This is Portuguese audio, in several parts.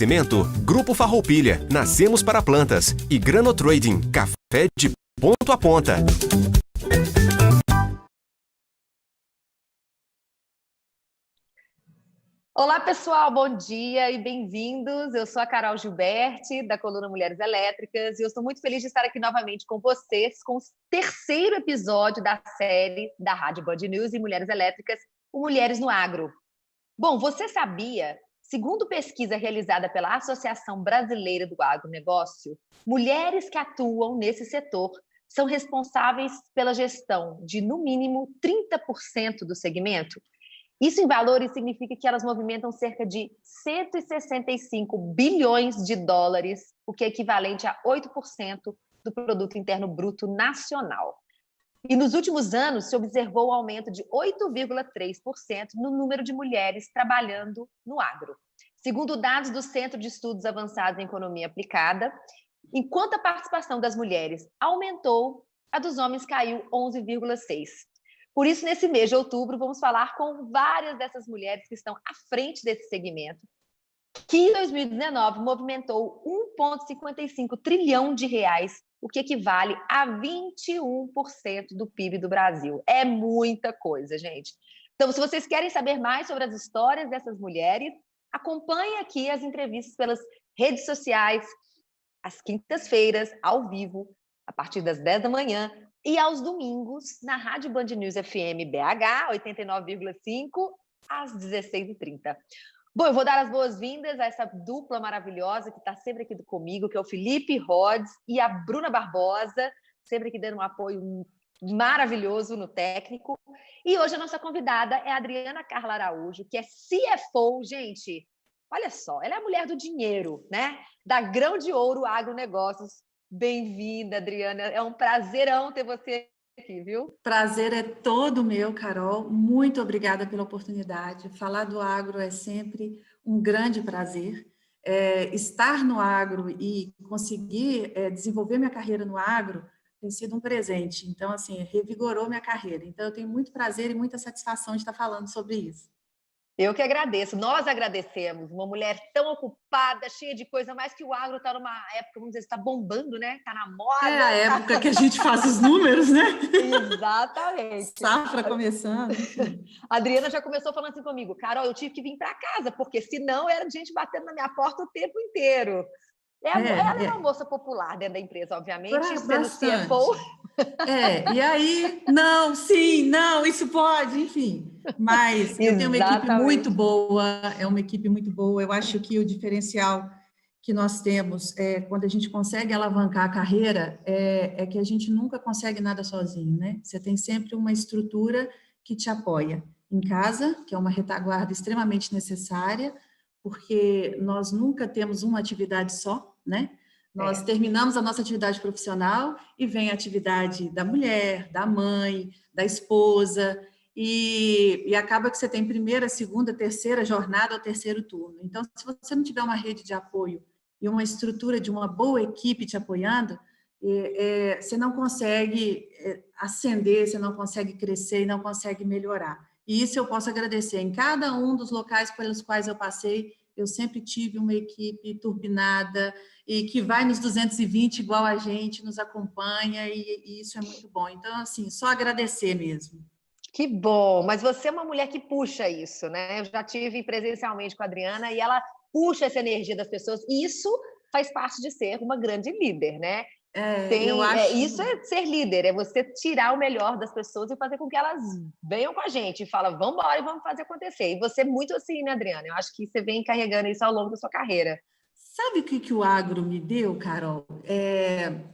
Oferecimento Grupo Farroupilha, nascemos para plantas. E Grano Trading, café de ponto a ponta. Olá, pessoal, bom dia e bem-vindos. Eu sou a Carol Gilberti, da coluna Mulheres Elétricas, e eu estou muito feliz de estar aqui novamente com vocês, com o terceiro episódio da série da Rádio Band News e Mulheres Elétricas, o Mulheres no Agro. Bom, você sabia, segundo pesquisa realizada pela Associação Brasileira do Agronegócio, mulheres que atuam nesse setor são responsáveis pela gestão de, no mínimo, 30% do segmento? Isso em valores significa que elas movimentam cerca de 165 bilhões de dólares, o que é equivalente a 8% do produto interno bruto nacional. E nos últimos anos se observou o aumento de 8,3% no número de mulheres trabalhando no agro. Segundo dados do Centro de Estudos Avançados em Economia Aplicada, enquanto a participação das mulheres aumentou, a dos homens caiu 11,6%. Por isso, nesse mês de outubro, vamos falar com várias dessas mulheres que estão à frente desse segmento, que em 2019 movimentou 1,55 trilhão de reais, o que equivale a 21% do PIB do Brasil. É muita coisa, gente. Então, se vocês querem saber mais sobre as histórias dessas mulheres, acompanhe aqui as entrevistas pelas redes sociais, às quintas-feiras, ao vivo, a partir das 10 da manhã, e aos domingos, na Rádio Band News FM BH, 89,5, às 16h30. Bom, eu vou dar as boas-vindas a essa dupla maravilhosa que está sempre aqui comigo, que é o Felipe Rhodes e a Bruna Barbosa, sempre aqui dando um apoio maravilhoso no técnico. E hoje a nossa convidada é a Adriana Carla Araújo, que é CFO, gente, olha só, ela é a mulher do dinheiro, né? Da Grão de Ouro Agronegócios. Bem-vinda, Adriana. É um prazerão ter você aqui, viu? Prazer é todo meu, Carol. Muito obrigada pela oportunidade. Falar do agro é sempre um grande prazer. Estar no agro e conseguir desenvolver minha carreira no agro tem sido um presente. Então, assim, revigorou minha carreira. Então, eu tenho muito prazer e muita satisfação de estar falando sobre isso. Eu que agradeço, nós agradecemos. Uma mulher tão ocupada, cheia de coisa, mais que o agro está numa época, vamos dizer, está bombando, né? Está na moda. É a época que a gente faz os números, né? Exatamente. Safra começando. A Adriana já começou falando assim comigo, Carol, eu tive que vir para casa, porque senão era gente batendo na minha porta o tempo inteiro. Ela é uma moça popular dentro da empresa, obviamente, sendo CFO. E aí, não, sim, não, isso pode, enfim. Mas eu tenho uma equipe muito boa, é uma equipe muito boa. Eu acho que o diferencial que nós temos quando a gente consegue alavancar a carreira é que a gente nunca consegue nada sozinho, né? Você tem sempre uma estrutura que te apoia. Em casa, que é uma retaguarda extremamente necessária, porque nós nunca temos uma atividade só, né? Nós terminamos a nossa atividade profissional e vem a atividade da mulher, da mãe, da esposa, e acaba que você tem primeira, segunda, terceira jornada ou terceiro turno. Então, se você não tiver uma rede de apoio e uma estrutura de uma boa equipe te apoiando, você não consegue ascender, você não consegue crescer e não consegue melhorar. E isso eu posso agradecer. Em cada um dos locais pelos quais eu passei, eu sempre tive uma equipe turbinada e que vai nos 220 igual a gente, nos acompanha e isso é muito bom. Então, assim, só agradecer mesmo. Que bom, mas você é uma mulher que puxa isso, né? Eu já tive presencialmente com a Adriana e ela puxa essa energia das pessoas e isso faz parte de ser uma grande líder, né? Eu acho... Isso é ser líder, é você tirar o melhor das pessoas e fazer com que elas venham com a gente e falam, vamos embora e vamos fazer acontecer. E você é muito assim, né, Adriana? Eu acho que você vem carregando isso ao longo da sua carreira. Sabe o que o agro me deu, Carol?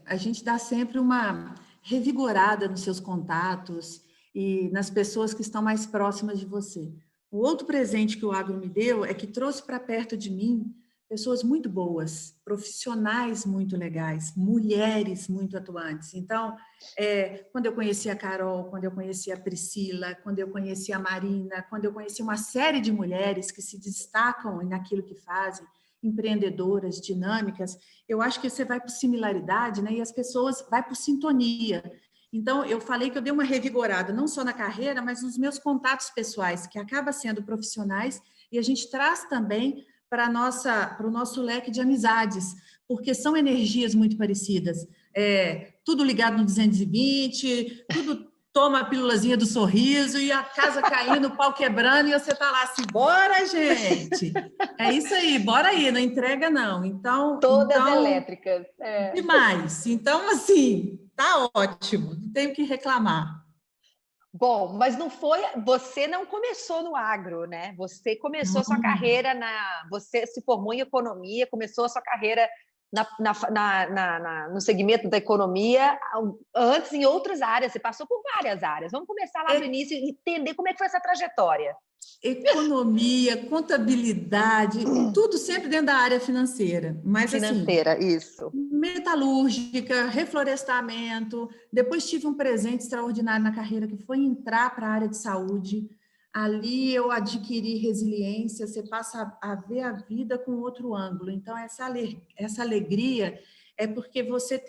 A gente dá sempre uma revigorada nos seus contatos e nas pessoas que estão mais próximas de você. O outro presente que o agro me deu é que trouxe para perto de mim pessoas muito boas, profissionais muito legais, mulheres muito atuantes. Então, quando eu conheci a Carol, quando eu conheci a Priscila, quando eu conheci a Marina, quando eu conheci uma série de mulheres que se destacam naquilo que fazem, empreendedoras, dinâmicas, eu acho que você vai por similaridade, né? E as pessoas vai por sintonia. Então, eu falei que eu dei uma revigorada, não só na carreira, mas nos meus contatos pessoais, que acaba sendo profissionais, e a gente traz também para o nosso leque de amizades, porque são energias muito parecidas. Tudo ligado no 220, tudo toma a pílulazinha do sorriso e a casa caindo, o pau quebrando, e você está lá assim, bora, gente! É isso aí, bora aí, não entrega não. Todas elétricas. Demais. Então, assim, tá ótimo, não tenho o que reclamar. Bom, mas você não começou no agro, né? Você começou sua carreira você se formou em economia, começou a sua carreira no segmento da economia, antes em outras áreas, você passou por várias áreas. Vamos começar lá do início e entender como é que foi essa trajetória. Economia, contabilidade, tudo sempre dentro da área financeira. Mas, financeira, assim, isso. Metalúrgica, reflorestamento. Depois tive um presente extraordinário na carreira, que foi entrar para a área de saúde. Ali eu adquiri resiliência, você passa a ver a vida com outro ângulo. Então, essa alegria é porque você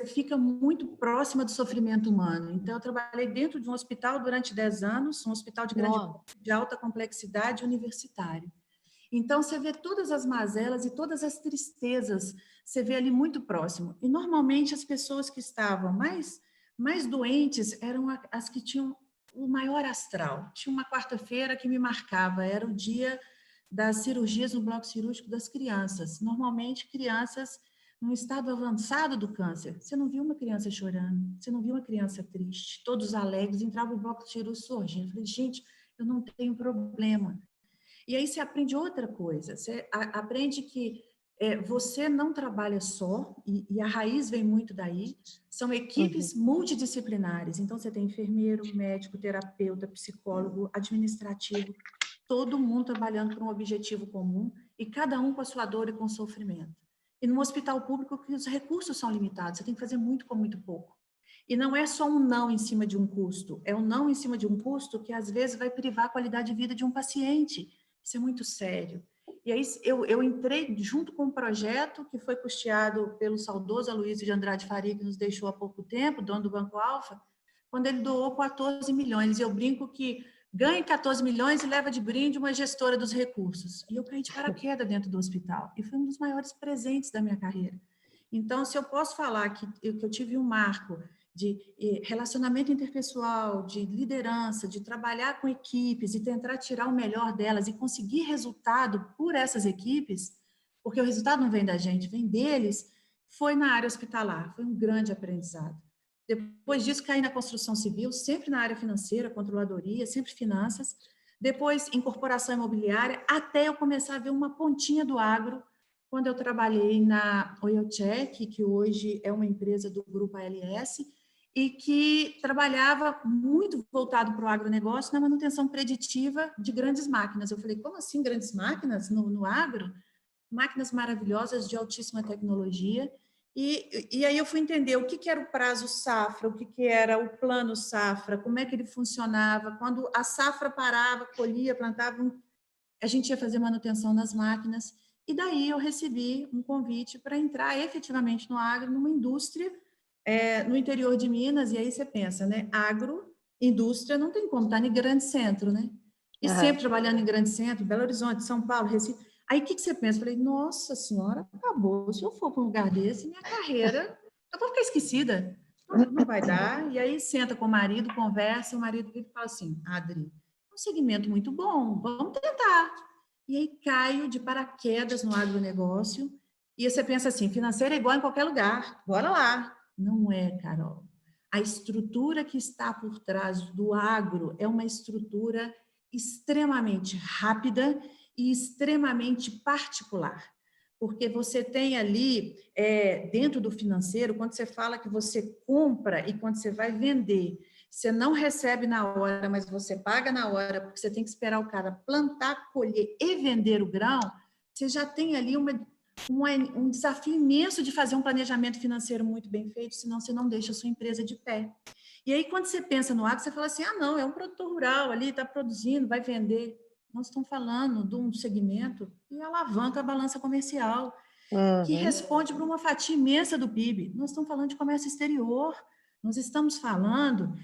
fica muito próxima do sofrimento humano. Então, eu trabalhei dentro de um hospital durante 10 anos, um hospital de alta complexidade universitário. Então, você vê todas as mazelas e todas as tristezas, você vê ali muito próximo. E, normalmente, as pessoas que estavam mais doentes eram as que tinham o maior astral. Tinha uma quarta-feira que me marcava, era o dia das cirurgias no bloco cirúrgico das crianças. Normalmente, crianças num estado avançado do câncer. Você não viu uma criança chorando, você não viu uma criança triste, todos alegres, entrava no bloco cirúrgico sorrindo. Eu falei, gente, eu não tenho problema. E aí você aprende outra coisa, você aprende que você não trabalha só, e a raiz vem muito daí, são equipes multidisciplinares. Então, você tem enfermeiro, médico, terapeuta, psicólogo, administrativo, todo mundo trabalhando por um objetivo comum e cada um com a sua dor e com o sofrimento. E num hospital público que os recursos são limitados, você tem que fazer muito com muito pouco. E não é só um não em cima de um custo, é um não em cima de um custo que às vezes vai privar a qualidade de vida de um paciente. Isso é muito sério. E aí eu entrei junto com um projeto que foi custeado pelo saudoso Aloysio de Andrade Faria, que nos deixou há pouco tempo, dono do Banco Alfa, quando ele doou 14 milhões. E eu brinco que ganha 14 milhões e leva de brinde uma gestora dos recursos. E eu caí de paraquedas dentro do hospital. E foi um dos maiores presentes da minha carreira. Então, se eu posso falar que eu tive um marco de relacionamento interpessoal, de liderança, de trabalhar com equipes e tentar tirar o melhor delas e conseguir resultado por essas equipes, porque o resultado não vem da gente, vem deles, foi na área hospitalar, foi um grande aprendizado. Depois disso, caí na construção civil, sempre na área financeira, controladoria, sempre finanças. Depois, incorporação imobiliária, até eu começar a ver uma pontinha do agro, quando eu trabalhei na Oilcheck, que hoje é uma empresa do grupo ALS, e que trabalhava muito voltado para o agronegócio na manutenção preditiva de grandes máquinas. Eu falei, como assim grandes máquinas no agro? Máquinas maravilhosas de altíssima tecnologia. E aí eu fui entender o que era o prazo safra, o que era o plano safra, como é que ele funcionava. Quando a safra parava, colhia, plantava, a gente ia fazer manutenção nas máquinas. E daí eu recebi um convite para entrar efetivamente no agro, numa indústria no interior de Minas. E aí você pensa, né? Agro, indústria, não tem como, está em grande centro, né? E sempre trabalhando em grande centro, Belo Horizonte, São Paulo, Recife. Aí o que você pensa? Eu falei, nossa senhora, acabou. Se eu for para um lugar desse, minha carreira, eu vou ficar esquecida. Não vai dar. E aí senta com o marido, conversa, o marido fala assim, Adri, é um segmento muito bom, vamos tentar. E aí caio de paraquedas no agronegócio. E você pensa assim, financeiro é igual em qualquer lugar, bora lá. Não é, Carol. A estrutura que está por trás do agro é uma estrutura extremamente rápida e extremamente particular. Porque você tem ali, dentro do financeiro, quando você fala que você compra e quando você vai vender, você não recebe na hora, mas você paga na hora, porque você tem que esperar o cara plantar, colher e vender o grão, você já tem ali um desafio imenso de fazer um planejamento financeiro muito bem feito, senão você não deixa a sua empresa de pé. E aí, quando você pensa no agro, você fala assim, não, é um produtor rural ali, está produzindo, vai vender. Nós estamos falando de um segmento que alavanca a balança comercial, que responde para uma fatia imensa do PIB. Nós estamos falando de comércio exterior, Nós estamos falando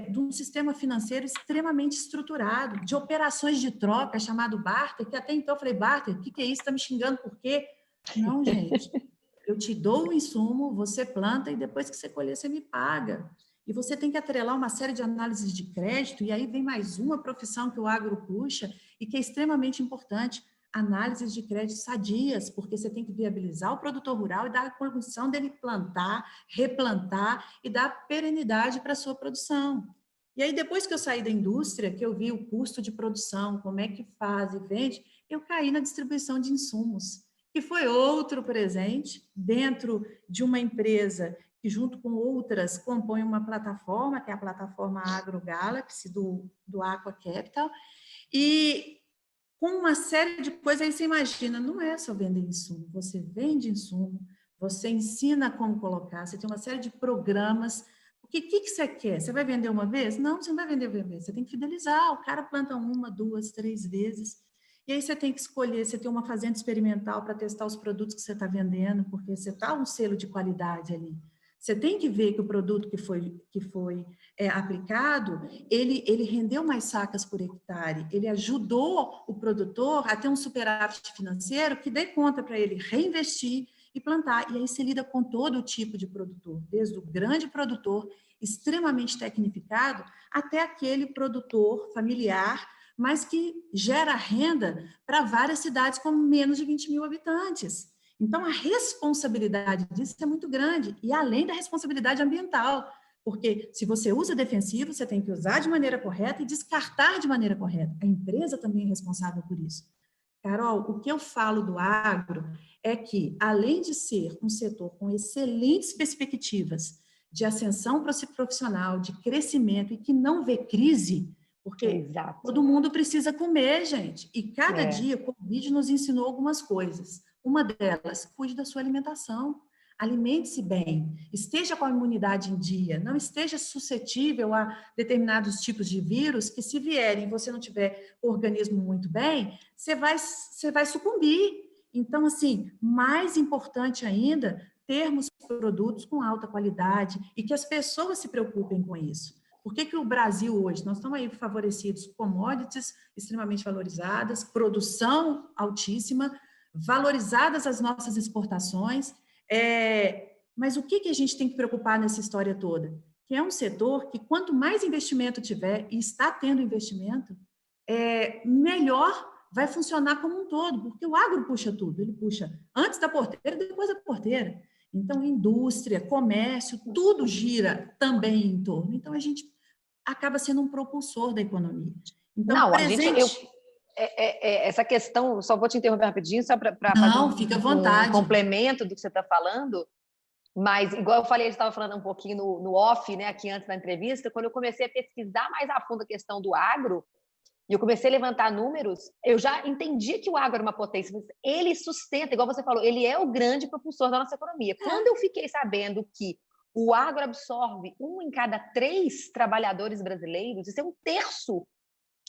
de um sistema financeiro extremamente estruturado, de operações de troca, chamado barter, que até então eu falei, barter, o que é isso? Está me xingando por quê? Não, gente, eu te dou o insumo, você planta e depois que você colher, você me paga. E você tem que atrelar uma série de análises de crédito, e aí vem mais uma profissão que o agro puxa e que é extremamente importante, análises de crédito sadias, porque você tem que viabilizar o produtor rural e dar a condição dele plantar, replantar e dar perenidade para a sua produção. E aí, depois que eu saí da indústria, que eu vi o custo de produção, como é que faz e vende, eu caí na distribuição de insumos, que foi outro presente dentro de uma empresa que, junto com outras, compõe uma plataforma, que é a plataforma AgroGalaxy, do Aqua Capital, e com uma série de coisas, aí você imagina, não é só vender insumo, você vende insumo, você ensina como colocar, você tem uma série de programas. O que você quer? Você vai vender uma vez? Não, você não vai vender uma vez, você tem que fidelizar, o cara planta 1, 2, 3 vezes, e aí você tem que escolher, você tem uma fazenda experimental para testar os produtos que você está vendendo, porque você está um selo de qualidade ali. Você tem que ver que o produto que foi aplicado, ele rendeu mais sacas por hectare, ele ajudou o produtor a ter um superávit financeiro que dê conta para ele reinvestir e plantar. E aí você lida com todo o tipo de produtor, desde o grande produtor, extremamente tecnificado, até aquele produtor familiar, mas que gera renda para várias cidades com menos de 20 mil habitantes. Então, a responsabilidade disso é muito grande, e além da responsabilidade ambiental, porque se você usa defensivo, você tem que usar de maneira correta e descartar de maneira correta. A empresa também é responsável por isso. Carol, o que eu falo do agro é que, além de ser um setor com excelentes perspectivas de ascensão profissional, de crescimento e que não vê crise, porque Exato. Todo mundo precisa comer, gente, e cada dia o Covid nos ensinou algumas coisas. Uma delas, cuide da sua alimentação. Alimente-se bem, esteja com a imunidade em dia, não esteja suscetível a determinados tipos de vírus que, se vierem e você não tiver o organismo muito bem, você vai sucumbir. Então, assim, mais importante ainda, termos produtos com alta qualidade e que as pessoas se preocupem com isso. Por que o Brasil hoje, nós estamos aí favorecidos, commodities extremamente valorizadas, produção altíssima, valorizadas as nossas exportações, mas o que a gente tem que preocupar nessa história toda? Que é um setor que, quanto mais investimento tiver, e está tendo investimento, melhor vai funcionar como um todo, porque o agro puxa tudo, ele puxa antes da porteira e depois da porteira. Então, indústria, comércio, tudo gira também em torno. Então, a gente acaba sendo um propulsor da economia. Então, não, essa questão, só vou te interromper rapidinho, só para fazer fica à vontade. Um complemento do que você está falando, mas, igual eu falei, a gente estava falando um pouquinho no off, né, aqui antes da entrevista, quando eu comecei a pesquisar mais a fundo a questão do agro, e eu comecei a levantar números, eu já entendi que o agro era uma potência, mas ele sustenta, igual você falou, ele é o grande propulsor da nossa economia. Quando eu fiquei sabendo que o agro absorve 1 em cada 3 trabalhadores brasileiros, isso é 1/3.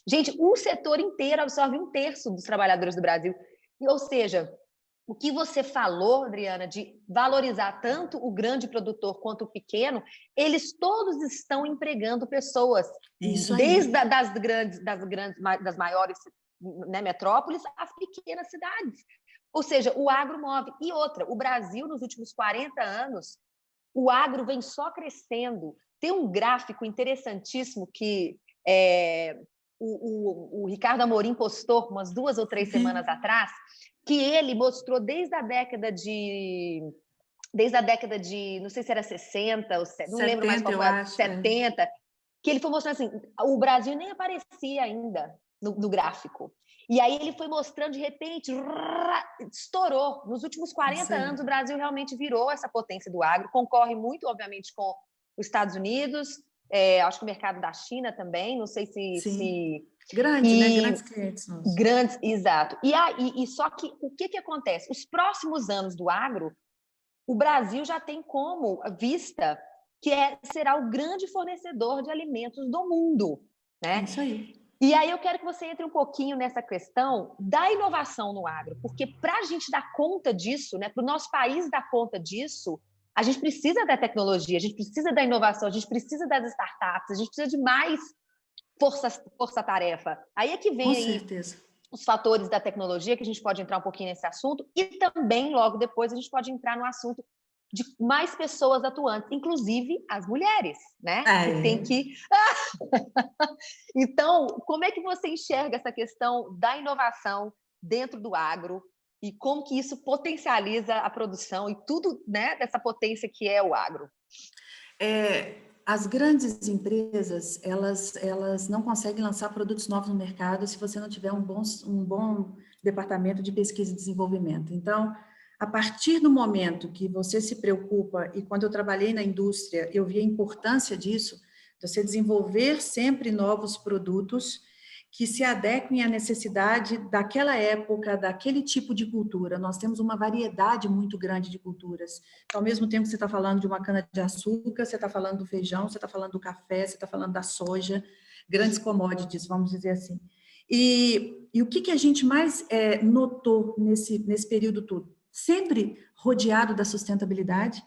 Gente, um setor inteiro absorve 1/3 dos trabalhadores do Brasil. Ou seja, o que você falou, Adriana, de valorizar tanto o grande produtor quanto o pequeno, eles todos estão empregando pessoas, desde das maiores, né, metrópoles às pequenas cidades. Ou seja, o agro move. E outra, o Brasil, nos últimos 40 anos, o agro vem só crescendo. Tem um gráfico interessantíssimo que o Ricardo Amorim postou umas 2 ou 3 semanas atrás, que ele mostrou desde a década de, não sei se era 60 ou 70, não lembro mais qual foi, 70, que ele foi mostrando assim, o Brasil nem aparecia ainda no gráfico. E aí ele foi mostrando, de repente, estourou. Nos últimos 40 anos, o Brasil realmente virou essa potência do agro, concorre muito, obviamente, com os Estados Unidos, acho que o mercado da China também, não sei se... Grande, né? Grandes clientes nossos. Grandes, exato. E só que o que acontece? Os próximos anos do agro, o Brasil já tem como vista que será o grande fornecedor de alimentos do mundo, né? É isso aí. E aí eu quero que você entre um pouquinho nessa questão da inovação no agro, porque para a gente dar conta disso, né, para o nosso país dar conta disso, A gente precisa da tecnologia, a gente precisa da inovação, a gente precisa das startups, a gente precisa de mais força-tarefa. Aí é que vem Com aí certeza. os fatores da tecnologia, que a gente pode entrar um pouquinho nesse assunto, e também, logo depois, a gente pode entrar no assunto de mais pessoas atuantes, inclusive as mulheres, né? Que tem que... Então, como é que você enxerga essa questão da inovação dentro do agro e como que isso potencializa a produção e tudo, né, dessa potência que é o agro? As grandes empresas, elas não conseguem lançar produtos novos no mercado se você não tiver um bom departamento de pesquisa e desenvolvimento. Então, a partir do momento que você se preocupa, e quando eu trabalhei na indústria, eu vi a importância disso, de você desenvolver sempre novos produtos que se adequem à necessidade daquela época, daquele tipo de cultura. Nós temos uma variedade muito grande de culturas. Então, ao mesmo tempo que você está falando de uma cana-de-açúcar, você está falando do feijão, você está falando do café, você está falando da soja, grandes commodities, vamos dizer assim. E o que a gente mais notou nesse período todo? Sempre rodeado da sustentabilidade.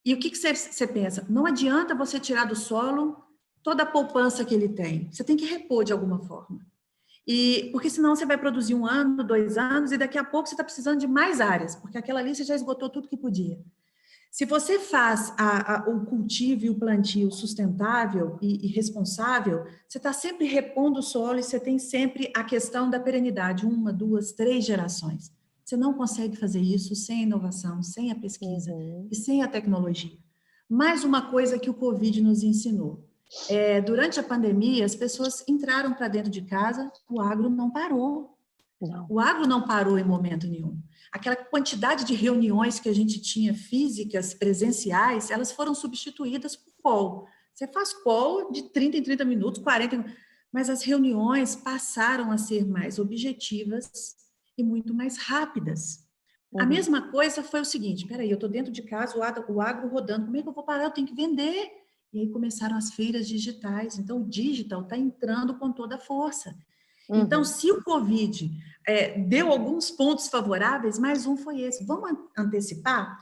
E o que você pensa? Não adianta você tirar do solo toda a poupança que ele tem. Você tem que repor de alguma forma. Porque senão você vai produzir 1 ano, 2 anos, e daqui a pouco você está precisando de mais áreas, porque aquela ali você já esgotou tudo que podia. Se você faz o cultivo e o plantio sustentável e responsável, você está sempre repondo o solo e você tem sempre a questão da perenidade, 1, 2, 3 gerações. Você não consegue fazer isso sem a inovação, sem a pesquisa e sem a tecnologia. Mais uma coisa que o Covid nos ensinou. Durante a pandemia, as pessoas entraram para dentro de casa, o agro não parou. Não. O agro não parou em momento nenhum. Aquela quantidade de reuniões que a gente tinha físicas, presenciais, elas foram substituídas por call. Você faz call de 30 em 30 minutos, 40, mas as reuniões passaram a ser mais objetivas e muito mais rápidas. A mesma coisa foi o seguinte, peraí, eu estou dentro de casa, o agro rodando, como é que eu vou parar? Eu tenho que vender. E aí começaram as feiras digitais. Então, o digital está entrando com toda a força. Então, se o Covid deu alguns pontos favoráveis, mais um foi esse. Vamos antecipar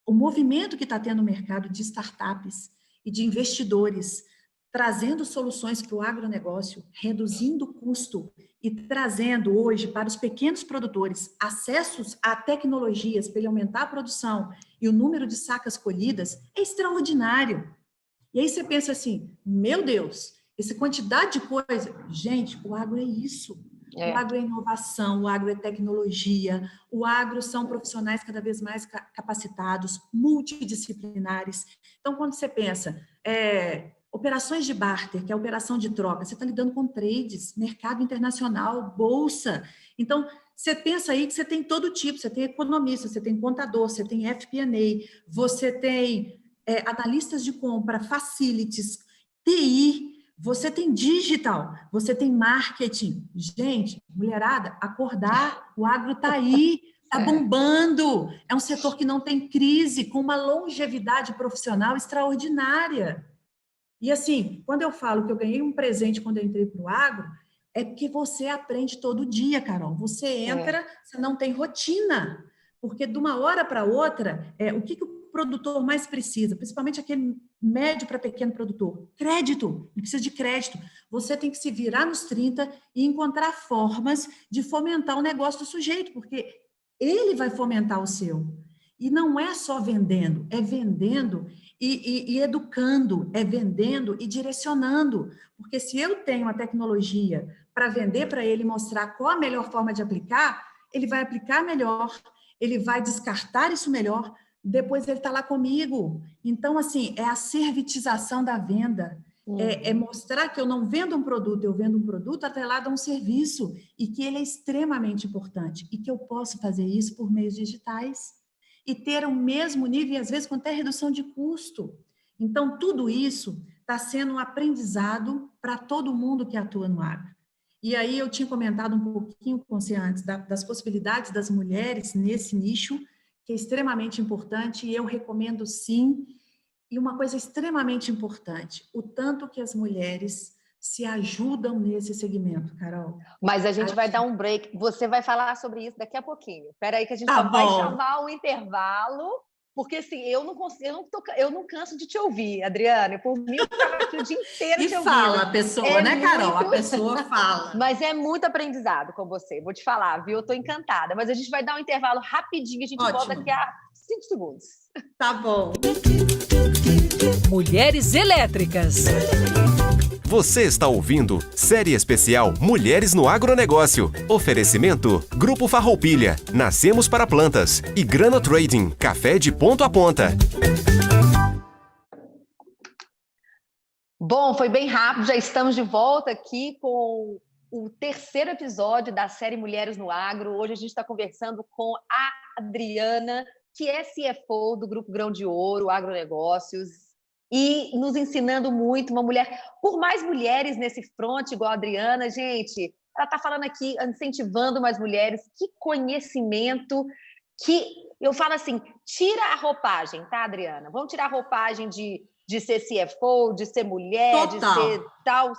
o movimento que está tendo no mercado de startups e de investidores, trazendo soluções para o agronegócio, reduzindo o custo e trazendo hoje para os pequenos produtores acessos a tecnologias para ele aumentar a produção e o número de sacas colhidas, é extraordinário. E aí você pensa assim, meu Deus, essa quantidade de coisa... Gente, o agro é isso. O agro é inovação, o agro é tecnologia, o agro são profissionais cada vez mais capacitados, multidisciplinares. Então, quando você pensa, operações de barter, que é a operação de troca, você está lidando com trades, mercado internacional, bolsa. Então, você pensa aí que você tem todo tipo, você tem economista, você tem contador, você tem FP&A, você tem analistas de compra, facilities, TI, você tem digital, você tem marketing. Gente, mulherada, acordar, o agro está aí, está bombando. É um setor que não tem crise, com uma longevidade profissional extraordinária. E assim, quando eu falo que eu ganhei um presente quando eu entrei para o agro, é porque você aprende todo dia, Carol. Você entra, você não tem rotina. Porque de uma hora para outra, o que o produtor mais precisa? Principalmente aquele médio para pequeno produtor. Crédito. Ele precisa de crédito. Você tem que se virar nos 30 e encontrar formas de fomentar o negócio do sujeito, porque ele vai fomentar o seu. E não é só vendendo, é vendendo e educando, é vendendo e direcionando. Porque se eu tenho a tecnologia para vender para ele, mostrar qual a melhor forma de aplicar, ele vai aplicar melhor, ele vai descartar isso melhor, depois ele está lá comigo. Então, assim, é a servitização da venda, é mostrar que eu não vendo um produto, eu vendo um produto atrelado a um serviço e que ele é extremamente importante e que eu posso fazer isso por meios digitais e ter o mesmo nível, e às vezes com até redução de custo. Então, tudo isso está sendo um aprendizado para todo mundo que atua no agro. E aí eu tinha comentado um pouquinho com você antes das possibilidades das mulheres nesse nicho, que é extremamente importante, e eu recomendo sim. E uma coisa extremamente importante, o tanto que as mulheres se ajudam nesse segmento, Carol. Mas a gente vai dar um break. Você vai falar sobre isso daqui a pouquinho. Espera aí que a gente só vai chamar um intervalo, Porque assim, eu não canso de te ouvir, Adriana. Por mim, eu ficava aqui o dia inteiro te ouvindo. E fala a pessoa, né, Carol? A pessoa fala. Mas é muito aprendizado com você, vou te falar, viu? Eu tô encantada. Mas a gente vai dar um intervalo rapidinho, a gente volta daqui a 5 segundos. Tá bom. Mulheres Elétricas. Você está ouvindo série especial Mulheres no Agronegócio. Oferecimento Grupo Farroupilha, Nascemos para Plantas e Grano Trading, café de ponto a ponta. Bom, foi bem rápido, já estamos de volta aqui com o terceiro episódio da série Mulheres no Agro. Hoje a gente está conversando com a Adriana, que é CFO do Grupo Grão de Ouro, Agronegócios, e nos ensinando muito, uma mulher, por mais mulheres nesse front, igual a Adriana, gente, ela está falando aqui, incentivando mais mulheres, que conhecimento, que eu falo assim, tira a roupagem, tá, Adriana? Vamos tirar a roupagem de ser CFO, de ser mulher, Total. De ser tal,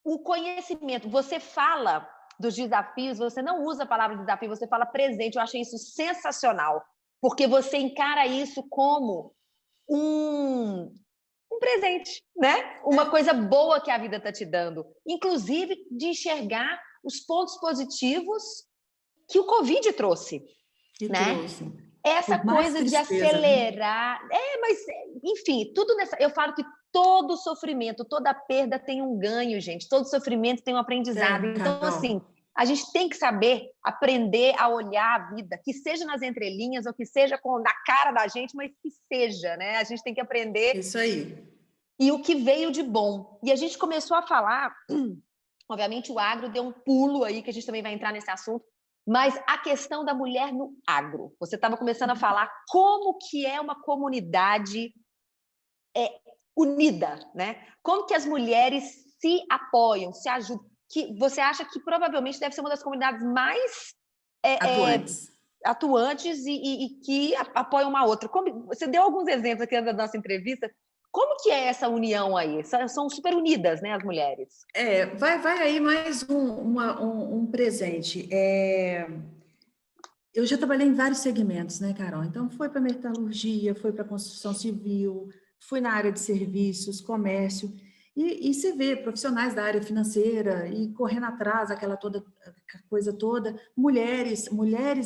o conhecimento, você fala dos desafios, você não usa a palavra desafio, você fala presente, eu achei isso sensacional, porque você encara isso como um presente, né? Uma coisa boa que a vida está te dando, inclusive de enxergar os pontos positivos que o Covid trouxe, né? Essa coisa de acelerar, né? Mas enfim, tudo nessa, eu falo que todo sofrimento, toda perda tem um ganho, gente. Todo sofrimento tem um aprendizado. Então, assim, a gente tem que saber aprender a olhar a vida, que seja nas entrelinhas ou que seja na cara da gente, mas que seja, né? A gente tem que aprender. Isso aí. E o que veio de bom. E a gente começou a falar, obviamente o agro deu um pulo aí, que a gente também vai entrar nesse assunto, mas a questão da mulher no agro. Você estava começando a falar como que é uma comunidade unida, né? Como que as mulheres se apoiam, se ajudam. Que você acha que provavelmente deve ser uma das comunidades mais atuantes e que apoiam uma outra. Você deu alguns exemplos aqui da nossa entrevista. Como que é essa união aí? São super unidas, né, as mulheres? Vai aí mais um presente. Eu já trabalhei em vários segmentos, né, Carol? Então, foi para metalurgia, foi para construção civil, fui na área de serviços, comércio. E você vê profissionais da área financeira e correndo atrás, aquela coisa toda. Mulheres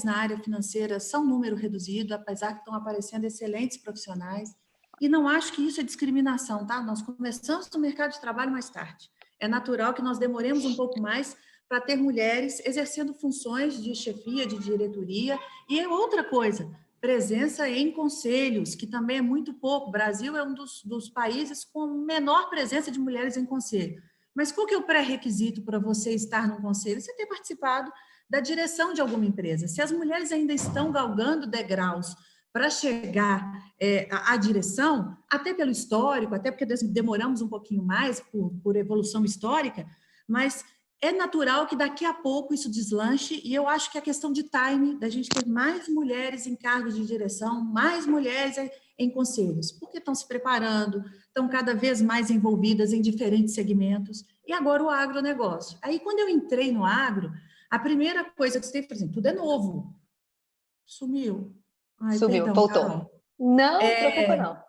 na área financeira são um número reduzido, apesar que estão aparecendo excelentes profissionais. E não acho que isso é discriminação, tá? Nós começamos no mercado de trabalho mais tarde. É natural que nós demoremos um pouco mais para ter mulheres exercendo funções de chefia, de diretoria. E é outra coisa, presença em conselhos, que também é muito pouco. O Brasil é um dos países com menor presença de mulheres em conselho. Mas qual que é o pré-requisito para você estar num conselho? Você ter participado da direção de alguma empresa. Se as mulheres ainda estão galgando degraus para chegar à direção, até pelo histórico, até porque demoramos um pouquinho mais por evolução histórica, mas é natural que daqui a pouco isso deslanche, e eu acho que é questão de time, da gente ter mais mulheres em cargos de direção, mais mulheres em conselhos, porque estão se preparando, estão cada vez mais envolvidas em diferentes segmentos, e agora o agronegócio. Aí, quando eu entrei no agro, a primeira coisa que você tem, por exemplo, tudo é novo. Sumiu. Sumiu, perdão, voltou. Carol. Não, preocupa não.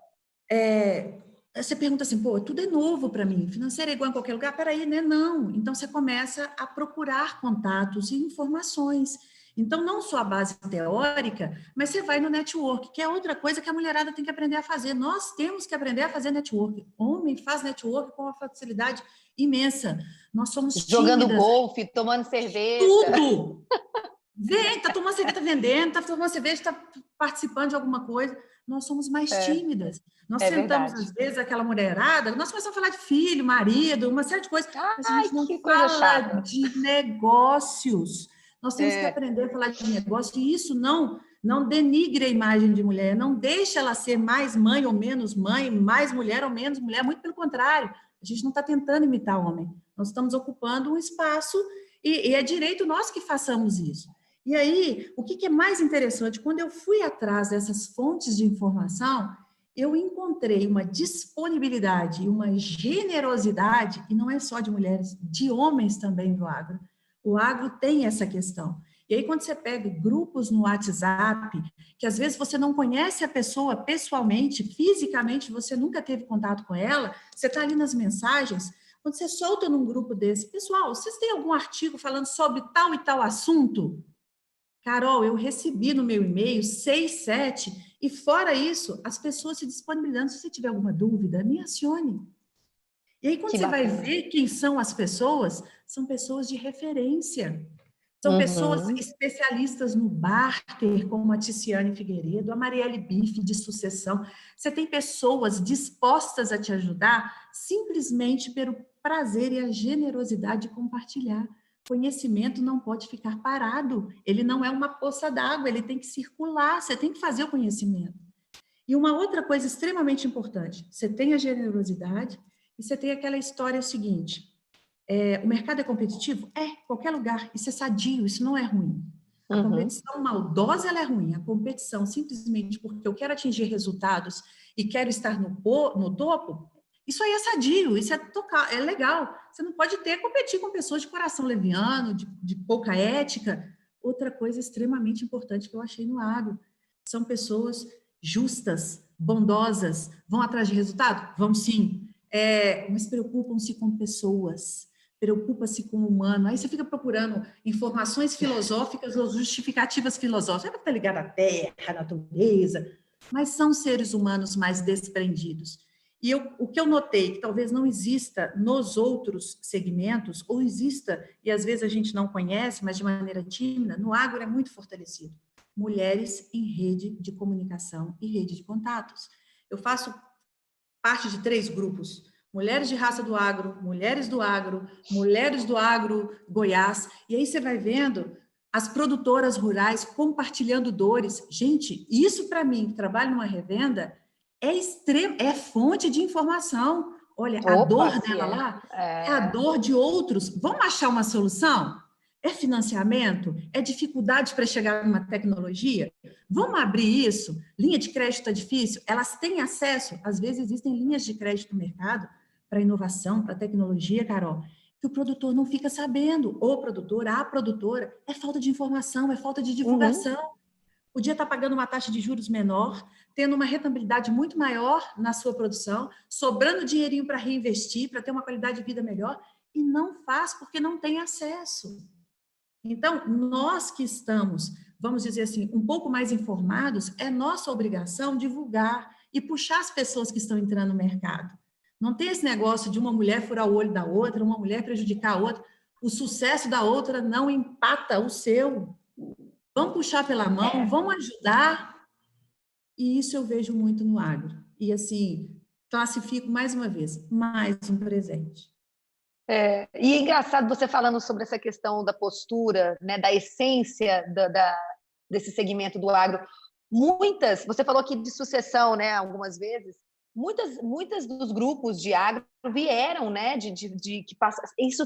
Você pergunta assim, tudo é novo para mim, financeiro é igual em qualquer lugar? Peraí, né? Não. Então, você começa a procurar contatos e informações. Então, não só a base teórica, mas você vai no network, que é outra coisa que a mulherada tem que aprender a fazer. Nós temos que aprender a fazer network. Homem faz network com uma facilidade imensa. Nós somos jogando tímidas. Golfe, tomando cerveja. Tudo! Vem, tá tomando cerveja, tá vendendo, tá tomando cerveja, tá participando de alguma coisa. Nós somos mais tímidas. Nós sentamos, às vezes, aquela mulherada, nós começamos a falar de filho, marido, uma série de coisas. Mas a gente não fala de negócios. Nós temos que aprender a falar de negócio, e isso não denigre a imagem de mulher, não deixa ela ser mais mãe ou menos mãe, mais mulher ou menos mulher, muito pelo contrário. A gente não está tentando imitar o homem. Nós estamos ocupando um espaço e é direito nós que façamos isso. E aí, o que é mais interessante, quando eu fui atrás dessas fontes de informação, eu encontrei uma disponibilidade e uma generosidade, e não é só de mulheres, de homens também do agro. O agro tem essa questão. E aí, quando você pega grupos no WhatsApp, que às vezes você não conhece a pessoa pessoalmente, fisicamente, você nunca teve contato com ela, você está ali nas mensagens, quando você solta num grupo desse, pessoal, vocês têm algum artigo falando sobre tal e tal assunto? Carol, eu recebi no meu e-mail 6, 7, e fora isso, as pessoas se disponibilizando. Se você tiver alguma dúvida, me acione. E aí, quando Que você vai bacana. ver quem são as pessoas, são pessoas de referência. São pessoas Uhum. especialistas no barter, como a Ticiane Figueiredo, a Marielle Bife, de sucessão. Você tem pessoas dispostas a te ajudar simplesmente pelo prazer e a generosidade de compartilhar. Conhecimento não pode ficar parado, ele não é uma poça d'água, ele tem que circular, você tem que fazer o conhecimento. E uma outra coisa extremamente importante, você tem a generosidade e você tem aquela história seguinte, o mercado é competitivo? É, qualquer lugar, isso é sadio, isso não é ruim. A competição maldosa, ela é ruim, a competição simplesmente porque eu quero atingir resultados e quero estar no topo, isso aí é sadio, isso é legal. Você não pode competir com pessoas de coração leviano, de pouca ética. Outra coisa extremamente importante que eu achei no agro, são pessoas justas, bondosas, vão atrás de resultado? Vão sim, mas preocupam-se com pessoas, preocupa-se com o humano. Aí você fica procurando informações filosóficas ou justificativas filosóficas, está ligado à terra, à natureza, mas são seres humanos mais desprendidos. E o que eu notei, que talvez não exista nos outros segmentos, ou exista, e às vezes a gente não conhece, mas de maneira tímida, no agro é muito fortalecido. Mulheres em rede de comunicação e rede de contatos. Eu faço parte de 3 grupos: mulheres de raça do agro, mulheres do agro Goiás, e aí você vai vendo as produtoras rurais compartilhando dores. Gente, isso para mim, que trabalho numa revenda, é fonte de informação. Olha, a Opa, dor se dela é. lá é a dor de outros. Vamos achar uma solução? É financiamento? É dificuldade para chegar numa tecnologia? Vamos abrir isso? Linha de crédito está difícil? Elas têm acesso? Às vezes existem linhas de crédito no mercado para inovação, para tecnologia, Carol, que o produtor não fica sabendo. O produtor, a produtora, é falta de informação, é falta de divulgação. Podia estar pagando uma taxa de juros menor, tendo uma rentabilidade muito maior na sua produção, sobrando dinheirinho para reinvestir, para ter uma qualidade de vida melhor, e não faz porque não tem acesso. Então, nós que estamos, vamos dizer assim, um pouco mais informados, é nossa obrigação divulgar e puxar as pessoas que estão entrando no mercado. Não tem esse negócio de uma mulher furar o olho da outra, uma mulher prejudicar a outra. O sucesso da outra não empata o seu. Vamos puxar pela mão, vamos ajudar. E isso eu vejo muito no agro. E, assim, classifico mais uma vez, mais um presente. E é engraçado você falando sobre essa questão da postura, né, da essência desse segmento do agro. Você falou aqui de sucessão, né, algumas vezes. Muitas dos grupos de agro vieram, né, que passa, isso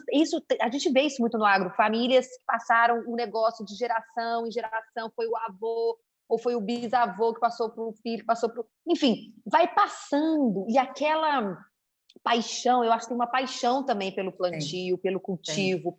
a gente vê isso muito no agro. Famílias que passaram o negócio de geração em geração, foi o avô ou foi o bisavô que passou para o filho, enfim, vai passando e aquela paixão, eu acho que tem uma paixão também pelo plantio, pelo cultivo,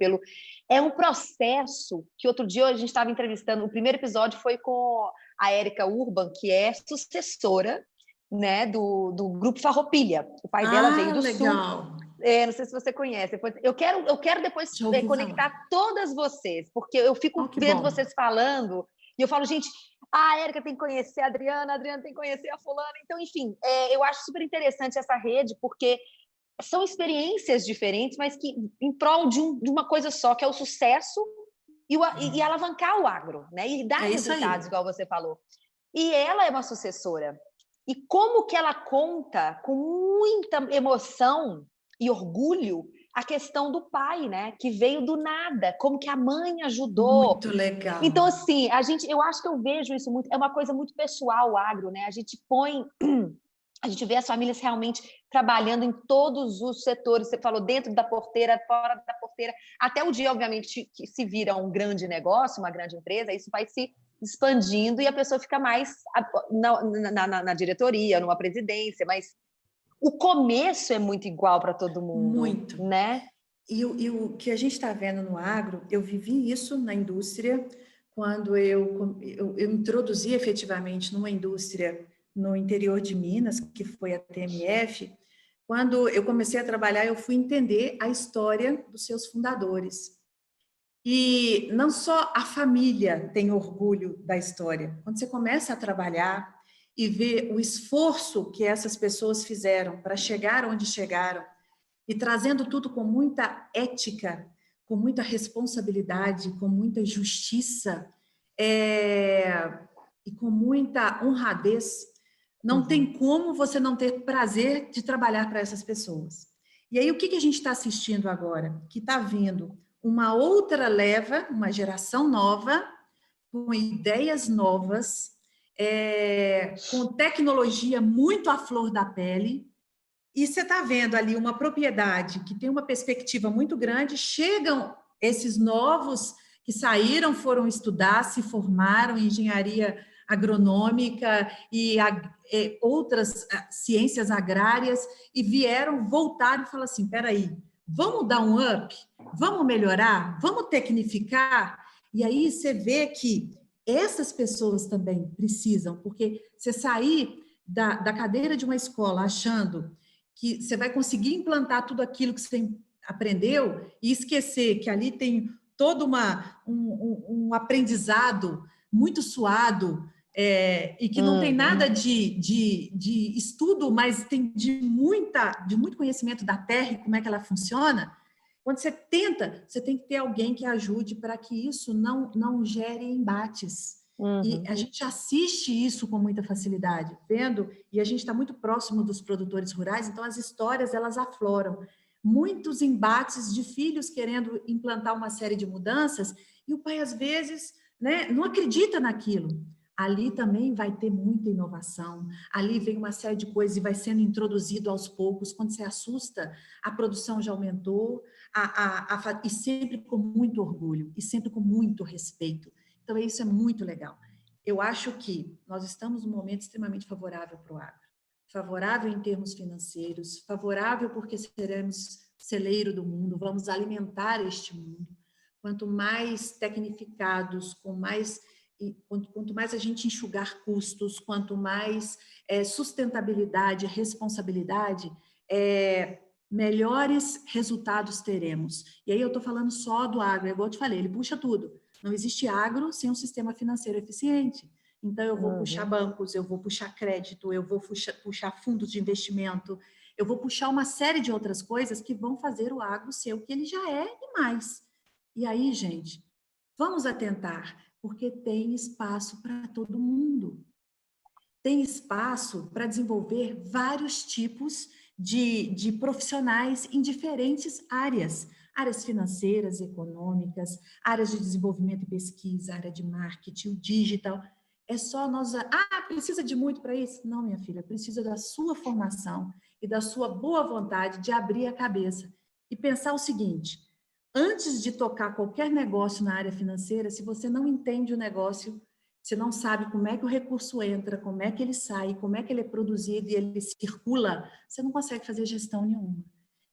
é um processo que outro dia a gente estava entrevistando, o primeiro episódio foi com a Érica Urban, que é sucessora, né, do Grupo Farroupilha. O pai dela veio do legal. Sul. Não sei se você conhece. Eu quero depois conectar todas vocês, porque eu fico vendo vocês falando e eu falo, gente, a Érica tem que conhecer a Adriana tem que conhecer a fulana. Então, enfim, eu acho super interessante essa rede, porque são experiências diferentes, mas que em prol de uma coisa só, que é o sucesso e alavancar o agro, né? E dar resultados, igual você falou. E ela é uma sucessora. E como que ela conta com muita emoção e orgulho a questão do pai, né? Que veio do nada, como que a mãe ajudou. Muito legal. Então, assim, eu acho que eu vejo isso muito, é uma coisa muito pessoal o agro, né? A gente vê as famílias realmente trabalhando em todos os setores, você falou dentro da porteira, fora da porteira, até o dia, obviamente, que se vira um grande negócio, uma grande empresa, isso vai se expandindo e a pessoa fica mais na diretoria, numa presidência, mas o começo é muito igual para todo mundo. Muito. Né? E o que a gente está vendo no agro, eu vivi isso na indústria, quando eu introduzi efetivamente numa indústria no interior de Minas, que foi a TMF. Quando eu comecei a trabalhar, eu fui entender a história dos seus fundadores. E não só a família tem orgulho da história. Quando você começa a trabalhar e ver o esforço que essas pessoas fizeram para chegar onde chegaram, e trazendo tudo com muita ética, com muita responsabilidade, com muita justiça, e com muita honradez, não tem como você não ter prazer de trabalhar para essas pessoas. E aí, o que a gente está assistindo agora? Que está vindo uma outra leva, uma geração nova, com ideias novas, com tecnologia muito à flor da pele, e você está vendo ali uma propriedade que tem uma perspectiva muito grande, chegam esses novos que saíram, foram estudar, se formaram em engenharia agronômica e outras ciências agrárias, e vieram, voltaram e falaram assim, espera aí, vamos dar um up? Vamos melhorar? Vamos tecnificar? E aí você vê que essas pessoas também precisam, porque você sair da cadeira de uma escola achando que você vai conseguir implantar tudo aquilo que você aprendeu e esquecer que ali tem todo um aprendizado muito suado, e que não tem nada de estudo, mas tem de muito conhecimento da terra e como é que ela funciona. Quando você tenta, você tem que ter alguém que ajude para que isso não gere embates. E a gente assiste isso com muita facilidade, vendo, e a gente está muito próximo dos produtores rurais, então as histórias, elas afloram. Muitos embates de filhos querendo implantar uma série de mudanças, e o pai, às vezes, né, não acredita naquilo. Ali também vai ter muita inovação, ali vem uma série de coisas e vai sendo introduzido aos poucos. Quando você assusta, a produção já aumentou, e sempre com muito orgulho, e sempre com muito respeito. Então, isso é muito legal. Eu acho que nós estamos num momento extremamente favorável para o agro. Favorável em termos financeiros, favorável porque seremos celeiro do mundo, vamos alimentar este mundo. Quanto mais tecnificados, quanto mais a gente enxugar custos, quanto mais sustentabilidade, responsabilidade, melhores resultados teremos. E aí eu estou falando só do agro, igual eu te falei, ele puxa tudo. Não existe agro sem um sistema financeiro eficiente. Então, eu vou puxar bancos, eu vou puxar crédito, eu vou puxar fundos de investimento, eu vou puxar uma série de outras coisas que vão fazer o agro ser o que ele já é e mais. E aí, gente, vamos atentar, porque tem espaço para todo mundo. Tem espaço para desenvolver vários tipos de profissionais em diferentes áreas. Áreas financeiras, econômicas, áreas de desenvolvimento e pesquisa, área de marketing, o digital. É só nós... precisa de muito para isso? Não, minha filha, precisa da sua formação e da sua boa vontade de abrir a cabeça e pensar o seguinte: antes de tocar qualquer negócio na área financeira, se você não entende o negócio, você não sabe como é que o recurso entra, como é que ele sai, como é que ele é produzido e ele circula, você não consegue fazer gestão nenhuma.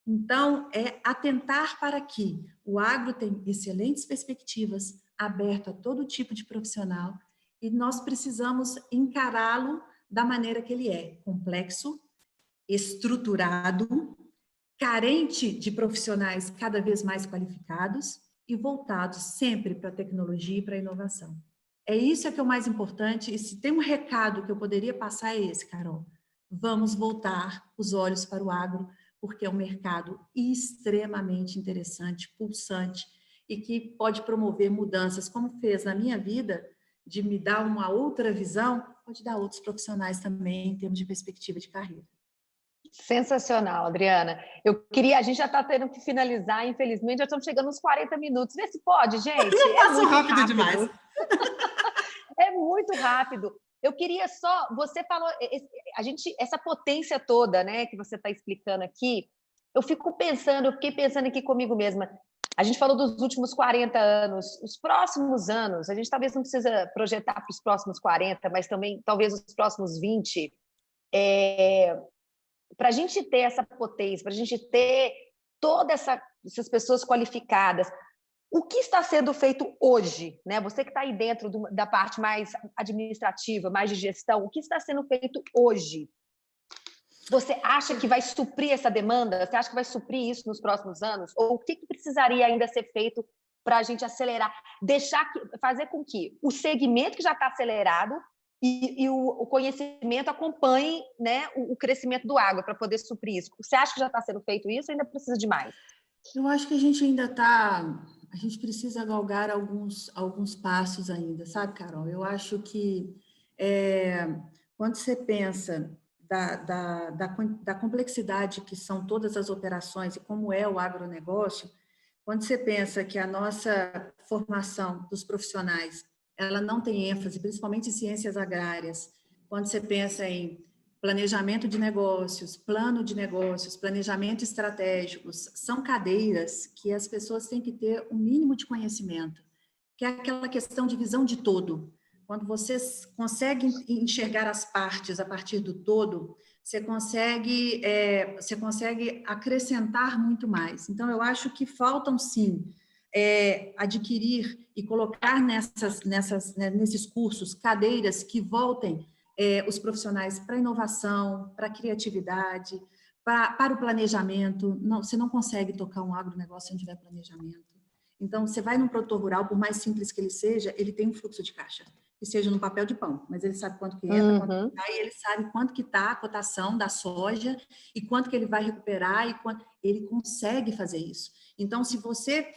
Então, é atentar para que o agro tem excelentes perspectivas, aberto a todo tipo de profissional, e nós precisamos encará-lo da maneira que ele é: complexo, estruturado, carente de profissionais cada vez mais qualificados e voltados sempre para a tecnologia e para a inovação. É isso que é o mais importante, e se tem um recado que eu poderia passar é esse, Carol: vamos voltar os olhos para o agro, porque é um mercado extremamente interessante, pulsante, e que pode promover mudanças, como fez na minha vida, de me dar uma outra visão, pode dar a outros profissionais também, em termos de perspectiva de carreira. Sensacional, Adriana. A gente já está tendo que finalizar, infelizmente, já estamos chegando nos 40 minutos. Vê se pode, gente. Eu passo rápido demais. É muito rápido. Eu queria só, você falou, essa potência toda, né, que você está explicando aqui, eu fiquei pensando aqui comigo mesma. A gente falou dos últimos 40 anos, os próximos anos, a gente talvez não precisa projetar para os próximos 40, mas também talvez os próximos 20, para a gente ter essa potência, para a gente ter todas essas pessoas qualificadas, O que está sendo feito hoje, né? Você que está aí dentro da parte mais administrativa, mais de gestão, o que está sendo feito hoje? Você acha que vai suprir essa demanda? Você acha que vai suprir isso nos próximos anos? Ou o que precisaria ainda ser feito para a gente acelerar, fazer com que o segmento que já está acelerado e o conhecimento acompanhe, né, o crescimento do agro para poder suprir isso? Você acha que já está sendo feito isso ou ainda precisa de mais? Eu acho que a gente ainda está... A gente precisa galgar alguns passos ainda, sabe, Carol? Eu acho que quando você pensa da complexidade que são todas as operações e como é o agronegócio, quando você pensa que a nossa formação dos profissionais ela não tem ênfase, principalmente em ciências agrárias, quando você pensa em planejamento de negócios, plano de negócios, planejamento estratégicos, são cadeiras que as pessoas têm que ter um mínimo de conhecimento, que é aquela questão de visão de todo. Quando você consegue enxergar as partes a partir do todo, você consegue acrescentar muito mais. Então, eu acho que faltam, sim, adquirir e colocar nesses cursos cadeiras que voltem os profissionais para a inovação, para a criatividade, para o planejamento. Você não consegue tocar um agronegócio se não tiver planejamento. Então, você vai num produtor rural, por mais simples que ele seja, ele tem um fluxo de caixa, que seja no papel de pão, mas ele sabe quanto que entra, quanto que sai, ele sabe quanto que está a cotação da soja e quanto que ele vai recuperar e quanto ele consegue fazer isso. Então, se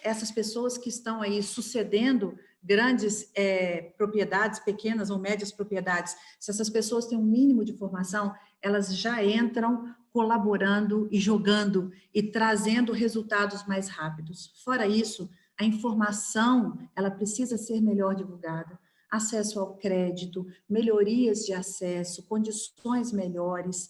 essas pessoas que estão aí sucedendo grandes propriedades, pequenas ou médias propriedades, se essas pessoas têm um mínimo de formação, elas já entram colaborando e jogando e trazendo resultados mais rápidos. Fora isso, a informação, ela precisa ser melhor divulgada. Acesso ao crédito, melhorias de acesso, condições melhores,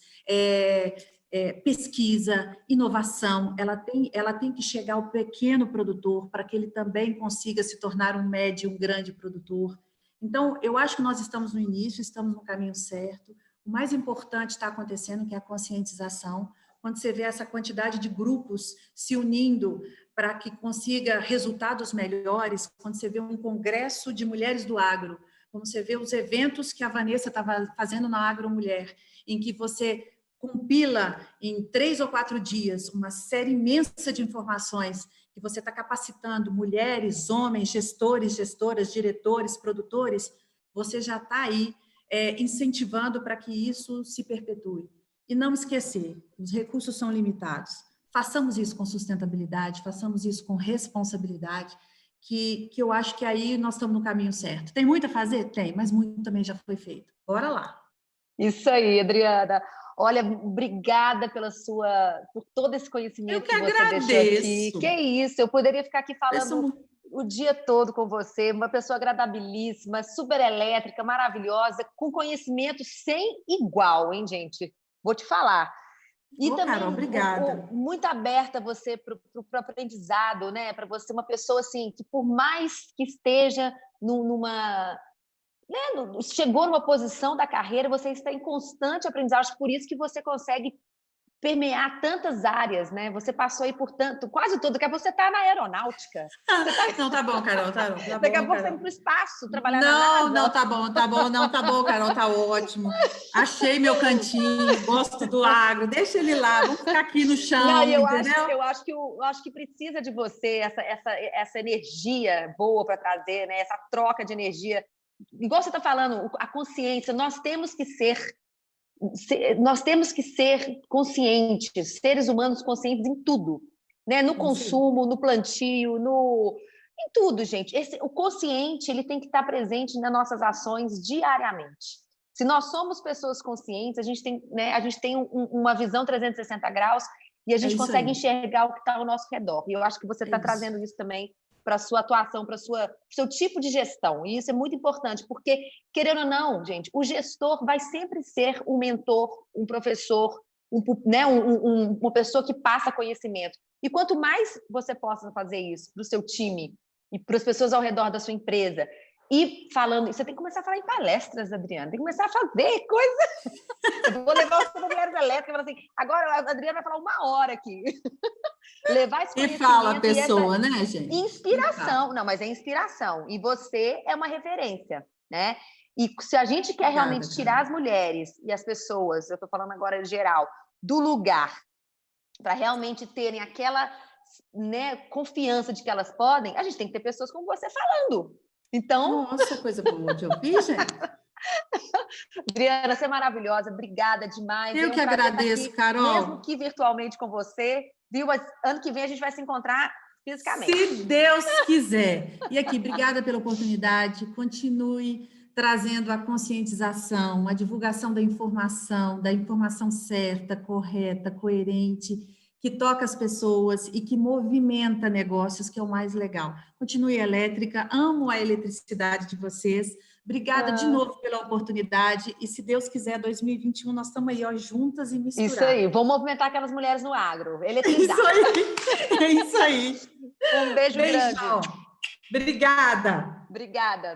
pesquisa, inovação, ela tem que chegar ao pequeno produtor para que ele também consiga se tornar um médio, um grande produtor. Então, eu acho que nós estamos no início, estamos no caminho certo. O mais importante está acontecendo, que é a conscientização. Quando você vê essa quantidade de grupos se unindo para que consiga resultados melhores, quando você vê um congresso de mulheres do agro, quando você vê os eventos que a Vanessa estava fazendo na Agromulher, em que você compila em 3 ou 4 dias uma série imensa de informações que você está capacitando mulheres, homens, gestores, gestoras, diretores, produtores, você já está aí incentivando para que isso se perpetue. E não esquecer, os recursos são limitados. Façamos isso com sustentabilidade, façamos isso com responsabilidade, que eu acho que aí nós estamos no caminho certo. Tem muito a fazer? Tem, mas muito também já foi feito. Bora lá. Isso aí, Adriana. Olha, obrigada por todo esse conhecimento que você deixou aqui. Que isso, eu poderia ficar aqui falando o dia todo com você, uma pessoa agradabilíssima, super elétrica, maravilhosa, com conhecimento sem igual, hein, gente? Vou te falar. E também, Carol, obrigada. Muito aberta você para o aprendizado, né? Para você, uma pessoa assim, que por mais que esteja chegou numa posição da carreira, você está em constante aprendizagem, por isso que você consegue permear tantas áreas, né? Você passou aí por quase tudo, daqui a pouco você está na aeronáutica. Não, tá bom, Carol, tá bom. Daqui a pouco você vai para o espaço, trabalhar na NASA. Não, tá bom, Carol, tá ótimo. Achei meu cantinho, gosto do agro, deixa ele lá, vamos ficar aqui no chão, entendeu? Eu acho que precisa de você, essa energia boa para trazer, né? Essa troca de energia. Igual você está falando, a consciência, nós temos que ser conscientes, seres humanos conscientes em tudo, né? No consumo, no plantio, em tudo, gente. O consciente ele tem que estar presente nas nossas ações diariamente. Se nós somos pessoas conscientes, a gente tem uma visão 360 graus e a gente consegue enxergar o que está ao nosso redor. E eu acho que você está trazendo isso também para a sua atuação, para o seu tipo de gestão. E isso é muito importante, porque, querendo ou não, gente, o gestor vai sempre ser um mentor, um professor, uma pessoa que passa conhecimento. E quanto mais você possa fazer isso para o seu time e para as pessoas ao redor da sua empresa, E falando, você tem que começar a falar em palestras, Adriana, tem que começar a fazer coisa. Eu vou levar os mulheres elétricas e falar assim, agora a Adriana vai falar 1 hora aqui. Levar esse E fala a pessoa, né, gente? Inspiração. Não, mas é inspiração. E você é uma referência, né? E se a gente quer realmente tirar as mulheres e as pessoas, eu estou falando agora em geral, do lugar, para realmente terem aquela, né, confiança de que elas podem, a gente tem que ter pessoas como você falando. Então... Nossa, coisa boa de ouvir, gente. Adriana, você é maravilhosa, obrigada demais. Eu que agradeço, Carol. Mesmo que virtualmente com você, viu? Mas ano que vem a gente vai se encontrar fisicamente. Se Deus quiser. E aqui, obrigada pela oportunidade. Continue trazendo a conscientização, a divulgação da informação certa, correta, coerente, que toca as pessoas e que movimenta negócios, que é o mais legal. Continue elétrica, amo a eletricidade de vocês. Obrigada de novo pela oportunidade e, se Deus quiser, 2021 nós estamos aí, ó, juntas e misturadas. Isso aí, vamos movimentar aquelas mulheres no agro. Eletricidade. Isso aí, é isso aí. Um beijo grande. Obrigada. Obrigada.